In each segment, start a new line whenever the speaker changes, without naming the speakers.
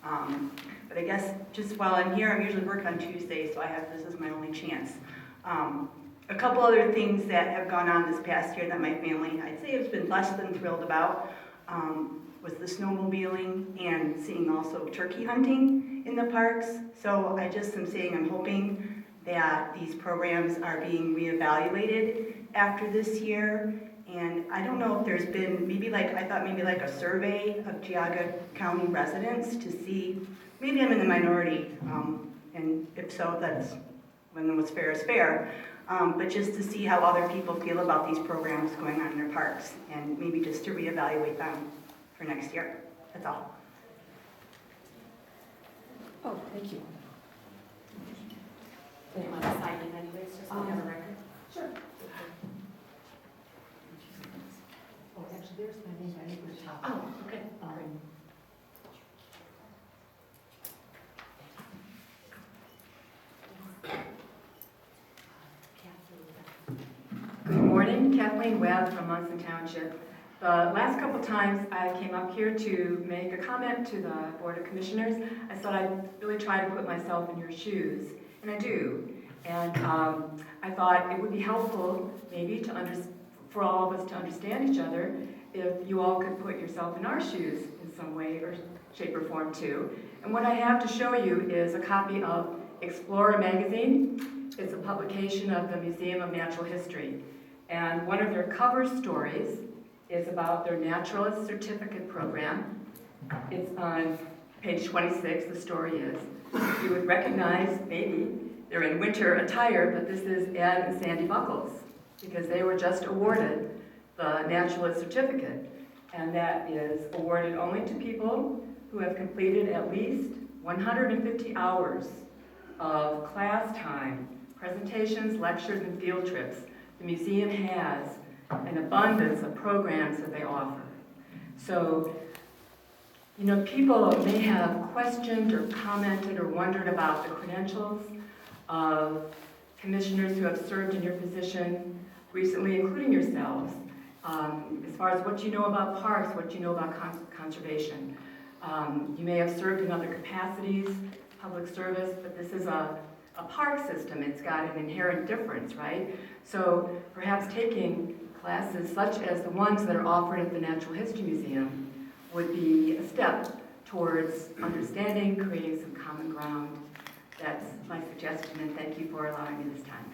But I guess just while I'm here, I'm usually working on Tuesdays, so this is my only chance. A couple other things that have gone on this past year that my family, I'd say, has been less than thrilled about, was the snowmobiling and seeing also turkey hunting in the parks. So I just am saying I'm hoping that these programs are being reevaluated after this year. And I don't know if there's been I thought maybe like a survey of Geauga County residents to see, maybe I'm in the minority, and if so, that's when what's fair is fair. But just to see how other people feel about these programs going on in their parks, and maybe just to reevaluate them for next year. That's all.
Oh, thank you.
Do you want to sign in anyways, just to have a record?
Sure. Oh, actually, there's my name, I think it was top.
Oh, okay.
Good morning, Kathleen Webb from Munson Township. The last couple times I came up here to make a comment to the Board of Commissioners, I thought I'd really try to put myself in your shoes, and I do. And I thought it would be helpful maybe for all of us to understand each other if you all could put yourself in our shoes in some way or shape or form too. And what I have to show you is a copy of Explorer magazine. It's a publication of the Museum of Natural History. And one of their cover stories is about their Naturalist Certificate Program. It's on page 26, the story is. You would recognize, maybe, they're in winter attire, but this is Ed and Sandy Buckles, because they were just awarded the Naturalist Certificate. And that is awarded only to people who have completed at least 150 hours of class time, presentations, lectures, and field trips. The museum has an abundance of programs that they offer. So, you know, people may have questioned or commented or wondered about the credentials of commissioners who have served in your position recently, including yourselves, as far as what you know about parks, what you know about conservation. You may have served in other capacities, public service, but this is a park system. It's got an inherent difference, right? So perhaps taking classes such as the ones that are offered at the Natural History Museum would be a step towards understanding, creating some common ground. That's my suggestion, and thank you for allowing me this time.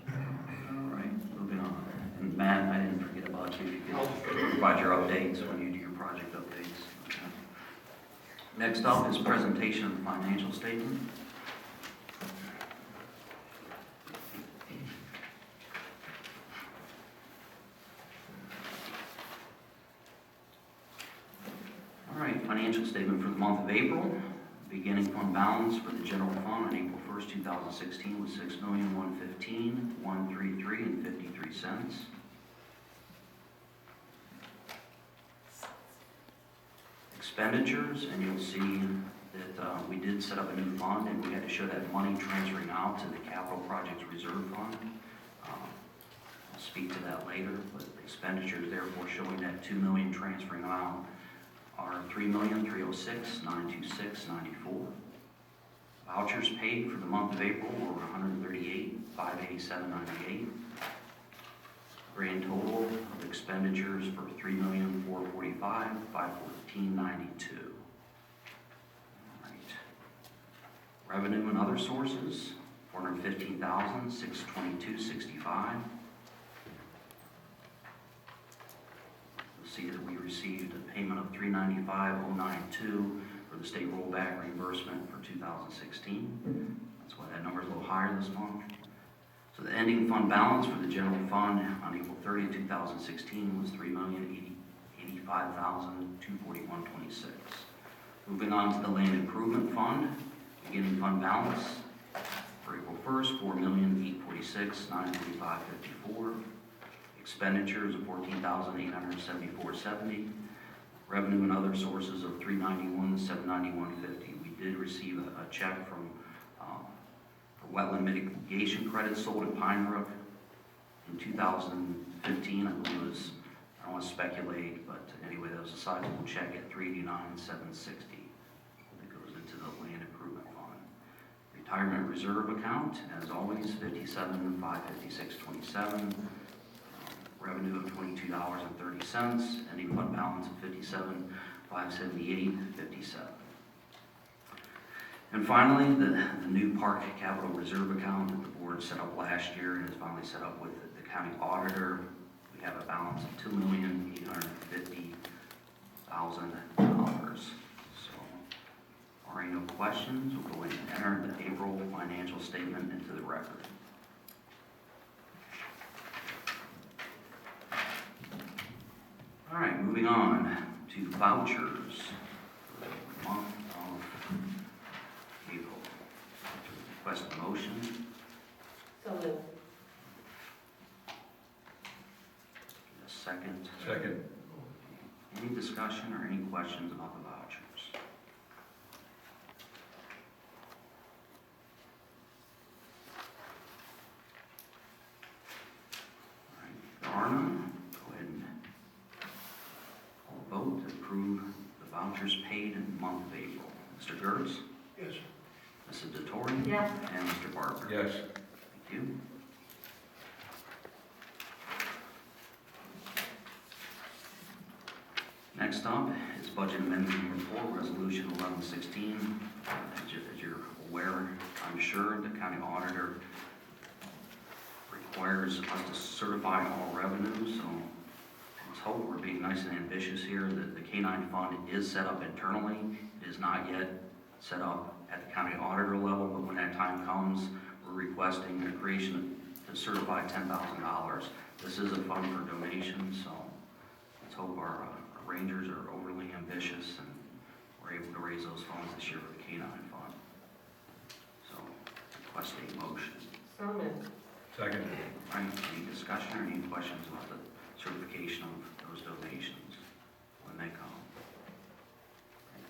All right, moving on. And Matt, I didn't forget about you. You can provide your updates when you do your project updates. Okay. Next up is presentation of the financial statement. All right, financial statement for the month of April. Beginning fund balance for the general fund on April 1st, 2016 was $6,115,133.53. Expenditures, and you'll see that we did set up a new fund, and we had to show that money transferring out to the capital projects reserve fund. I'll speak to that later, but the expenditures therefore showing that $2 million transferring out are $3,306,926.94. Vouchers paid for the month of April were $138,587.98. Grand total of expenditures for $3,445,514.92. Right. Revenue and other sources, $415,622.65. See that we received a payment of $395,092 for the state rollback reimbursement for 2016. That's why that number is a little higher this month. So the ending fund balance for the general fund on April 30, 2016 was $3,085,241.26. Moving on to the land improvement fund, beginning fund balance for April 1st, $4,846,945.54. Expenditures of $14,874.70. Revenue and other sources of $391,791.50. We did receive a check from for wetland mitigation credits sold at Pine Brook In 2015, I believe it was, I don't want to speculate, but anyway, that was a sizable check at $389,760 that goes into the land improvement fund. Retirement reserve account, as always, $57,556.27. Revenue of $22.30, ending fund balance of $57,578.57. And finally, the new park capital reserve account that the board set up last year and is finally set up with the county auditor. We have a balance of $2,850,000. So, barring no questions, we'll go ahead and enter the April financial statement into the record. All right, moving on to vouchers for the month of April. Request a motion.
So moved.
A second.
Second.
Any discussion or any questions about the vouchers? All right, if there are none, go ahead and vote to approve the vouchers paid in the month of April. Mr. Gertz?
Yes.
Mrs. DeTore?
Yes.
And Mr. Barker?
Yes.
Thank you. Next up is budget amendment number 4, resolution 1116. As you're aware, I'm sure, the county auditor requires us to certify all revenues, so let's hope we're being nice and ambitious here. The K-9 fund is set up internally. It is not yet set up at the county auditor level, but when that time comes, we're requesting the creation to certify $10,000. This is a fund for donations, so let's hope our rangers are overly ambitious and we're able to raise those funds this year for the K-9 fund. So, request a motion.
So moved.
Second.
All right, any discussion or any questions about the certification of those donations when they come?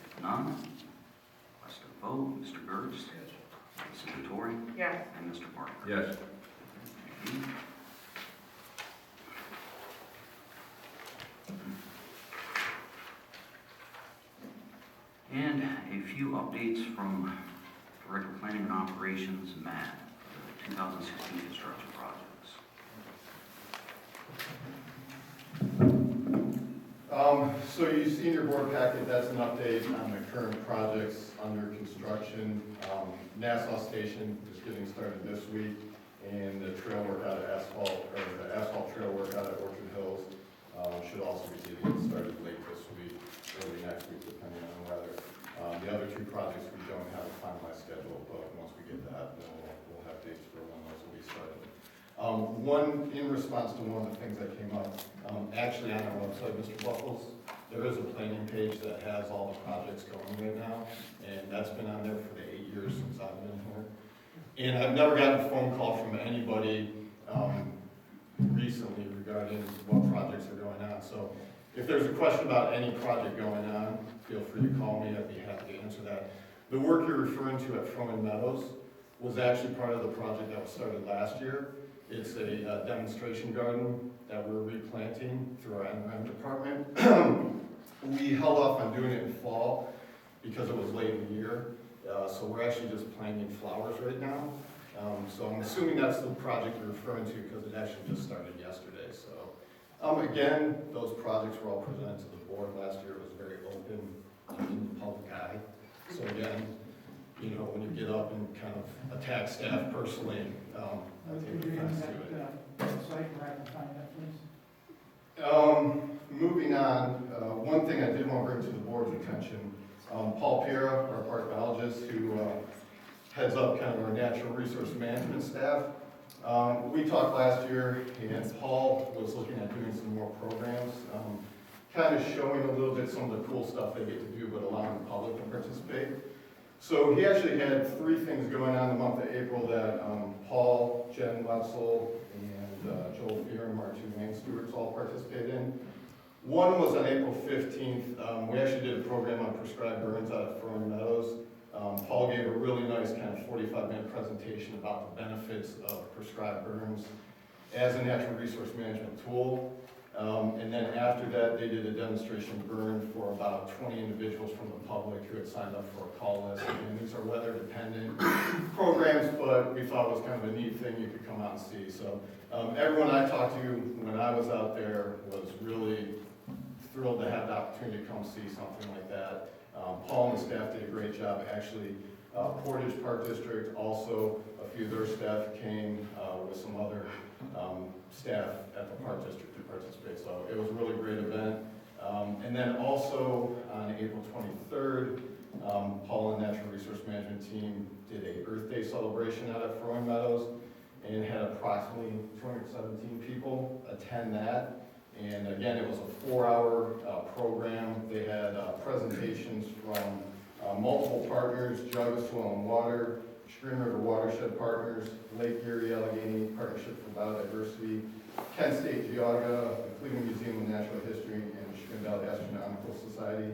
If none, request a vote. Mr. Gertz?
Yes.
Mrs. DeTore?
Yes.
And Mr. Barker?
Yes.
Thank you. And a few updates from Director of Planning and Operations, Matt, for the 2016 construction projects.
So you see in your board packet, that's an update on the current projects under construction. Nassau Station is getting started this week, and the trail work out at asphalt, or the asphalt trail work out at Orchard Hills should also be getting started late this week, early next week, depending on weather. The other two projects, we don't have a finalized schedule, but once we get that, then we'll have dates for when those will be started. One, in response to one of the things that came up, actually on our website, Mr. Buckles, there is a planning page that has all the projects going right now, and that's been on there for the 8 years since I've been here. And I've never gotten a phone call from anybody recently regarding what projects are going on. So if there's a question about any project going on, feel free to call me. I'd be happy to answer that. The work you're referring to at Froman Meadows was actually part of the project that was started last year. It's a demonstration garden that we're replanting through our NRM department. We held off on doing it in fall because it was late in the year. So we're actually just planting flowers right now. So I'm assuming that's the project you're referring to because it actually just started yesterday. So again, those projects were all presented to the board last year. It was very open in the public eye. So again, you know, when you get up and kind of attack staff personally, I take offense to it. Moving on, one thing I did want to bring to the board's attention, Paul Piera, our park biologist, who heads up kind of our natural resource management staff. We talked last year, and Paul was looking at doing some more programs, kind of showing a little bit some of the cool stuff they get to do, but allowing the public to participate. So he actually had 3 things going on the month of April that Paul, Jen Wetzel, and Joel Fearon, our 2 main stewards, all participated in. One was on April 15th. We actually did a program on prescribed burns out at Froman Meadows. Paul gave a really nice kind of 45-minute presentation about the benefits of prescribed burns. as a natural resource management tool. And then after that, they did a demonstration burn for about 20 individuals from the public who had signed up for a call list. And these are weather-dependent programs, but we thought it was kind of a neat thing you could come out and see. So everyone I talked to when I was out there was really thrilled to have the opportunity to come see something like that. Paul and the staff did a great job. Actually, Portage Park District, also a few of their staff came with some other staff at the Park District to participate. So it was a really great event. And then also on April 23rd, Paul and Natural Resource Management team did a Earth Day celebration out at Frowen Meadows and had approximately 217 people attend that. And again, it was a 4-hour program. They had presentations from multiple partners: Jugga Soil and Water, Stream River Watershed Partners, Lake Erie Allegheny Partnership for Biodiversity, Kent State Geauga, the Cleveland Museum of Natural History, and the Stream Valley Astronomical Society.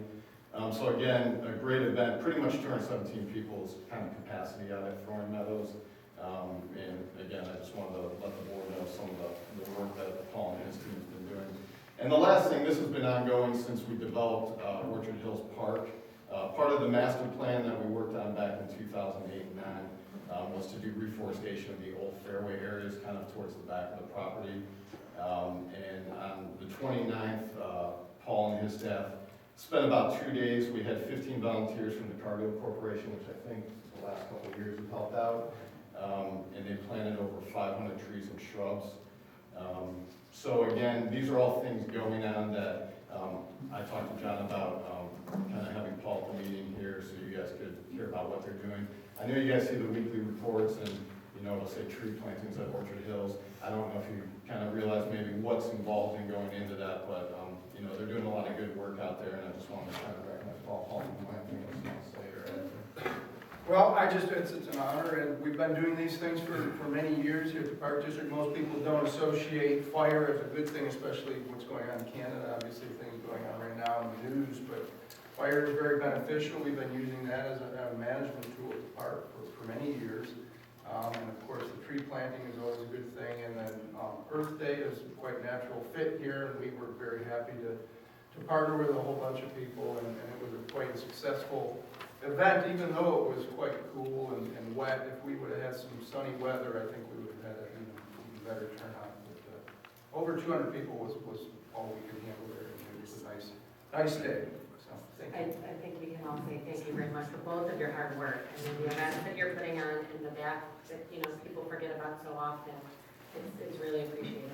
So again, a great event. Pretty much 217 people's kind of capacity out at Frowen Meadows. And again, I just wanted to let the board know some of the work that Paul and his team has been doing. And the last thing, this has been ongoing since we developed Orchard Hills Park. Part of the master plan that we worked on back in 2008 and 9 was to do reforestation of the old fairway areas kind of towards the back of the property. And on the 29th, Paul and his staff spent about 2 days. We had 15 volunteers from the Cargill Corporation, which I think the last couple of years have helped out. And they planted over 500 trees and shrubs. So again, these are all things going on that I talked to John about, kind of having Paul at the meeting here so you guys could hear about what they're doing. I know you guys see the weekly reports and, you know, it'll say tree plantings at Orchard Hills. I don't know if you kind of realize maybe what's involved in going into that, but, you know, they're doing a lot of good work out there, and I just wanted to kind of recognize Paul. Paul, you might have anything else to say or add?
Well, it's an honor, and we've been doing these things for many years here at the Park District. Most people don't associate fire as a good thing, especially what's going on in Canada. Obviously, things going on right now in the news, but fire is very beneficial. We've been using that as a management tool at the park for many years. And of course, the tree planting is always a good thing. And then Earth Day is quite a natural fit here, and we were very happy to partner with a whole bunch of people, and it was quite a successful event, even though it was quite cool and wet. If we would have had some sunny weather, I think we would have had an even better turnout. But over 200 people was all we could handle there, and it was a nice day. So thank you.
I think we can all say thank you very much for both of your hard work. And then the events that you're putting on in the back that, you know, people forget about so often, it's really appreciated.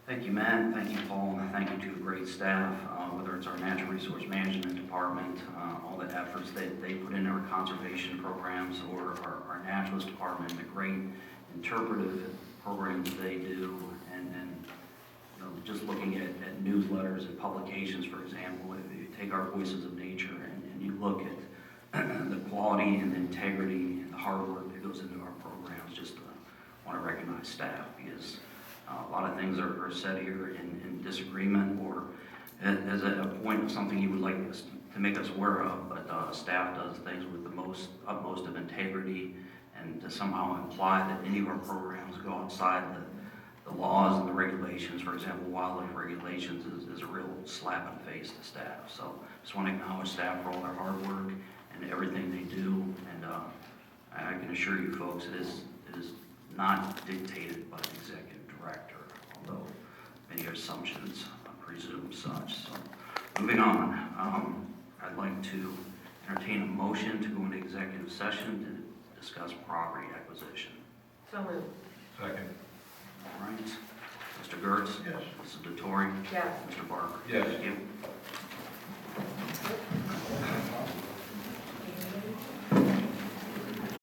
Thank you, Matt. Thank you, Paul. And thank you to the great staff, whether it's our Natural Resource Management Department, all the efforts that they put into our conservation programs, or our Naturalist Department, the great interpretive programs they do, and you know, just looking at newsletters and publications, for example. If you take our Voices of Nature and you look at the quality and the integrity and the hard work that goes into our programs, just want to recognize staff, because a lot of things are said here in disagreement or as a point of something you would like us to make us aware of, but staff does things with the utmost of integrity, and to somehow imply that any of our programs go outside the laws and the regulations, for example, wildlife regulations, is a real slap in the face to staff. So just want to acknowledge staff for all their hard work and everything they do, and I can assure you folks, it is not dictated by the executive director, although many assumptions presume such. So moving on, I'd like to entertain a motion to go into executive session to discuss property acquisition.
So moved.
Second.
All right. Mr. Gertz?
Yes.
Mrs. DeTore?
Yes.
Mr. Barker?
Yes.
Thank you.